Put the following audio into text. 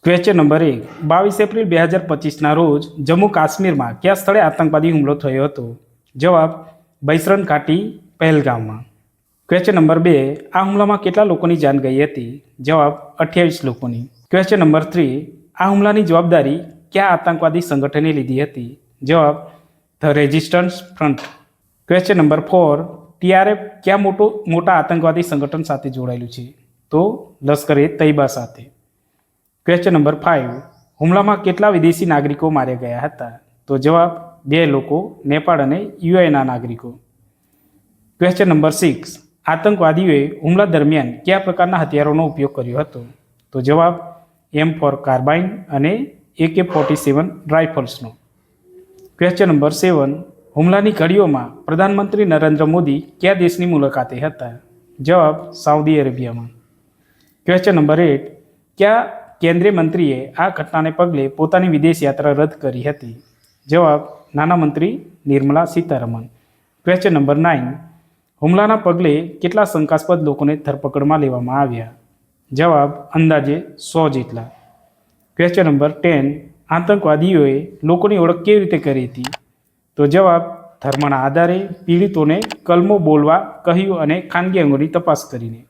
Question number 1, 22 April 2025ના રોજ જમ્મુ કાશ્મીરમાં કયા સ્થળે આતંકવાદી હુમલો થયો હતો? જવાબ, બૈસરન ઘાટી, પહેલગામમાં. ક્વેશ્ચન નંબર 2, આ હુમલામાં કેટલા લોકોની જાન ગઈ હતી? જવાબ, 28 લોકોની. ક્વેશ્ચન નંબર 3, આ હુમલાની જવાબદારી કયા આતંકવાદી સંગઠને લીધી હતી? જવાબ, the resistance front. Question number 4, TRF કયા મોટા આતંકવાદી સંગઠન સાથે જોડાયેલું છે? તો લશ્કરે તૈયબા સાથે. ક્વેશ્ચન નંબર 5, હુમલામાં કેટલા વિદેશી નાગરિકો માર્યા ગયા હતા? તો જવાબ, 2 લોકો, નેપાળ અને યુએના નાગરિકો. ક્વેશ્ચન નંબર 6, આતંકવાદીઓએ હુમલા દરમિયાન કયા પ્રકારના હથિયારોનો ઉપયોગ કર્યો હતો? તો જવાબ, M4 કાર્બાઇન અને AK-47 રાઇફલ્સનો. ક્વેશ્ચન નંબર 7, હુમલાની ઘડીઓમાં પ્રધાનમંત્રી નરેન્દ્ર મોદી કયા દેશની મુલાકાતે હતા? જવાબ, સાઉદી અરેબિયામાં. ક્વેશ્ચન નંબર 8, કયા કેન્દ્રીય મંત્રીએ આ ઘટનાને પગલે પોતાની વિદેશ યાત્રા રદ કરી હતી? જવાબ, નાણામંત્રી નિર્મલા સીતારમણ. ક્વેશ્ચન નંબર 9, હુમલાના પગલે કેટલા શંકાસ્પદ લોકોને ધરપકડમાં લેવામાં આવ્યા? જવાબ, અંદાજે 100 જેટલા. ક્વેશ્ચન નંબર 10, આતંકવાદીઓએ લોકોની ઓળખ કેવી રીતે કરી હતી? તો જવાબ, ધર્મના આધારે, પીડિતોને કલમો બોલવા કહ્યું અને ખાનગી અંગોની તપાસ કરીને.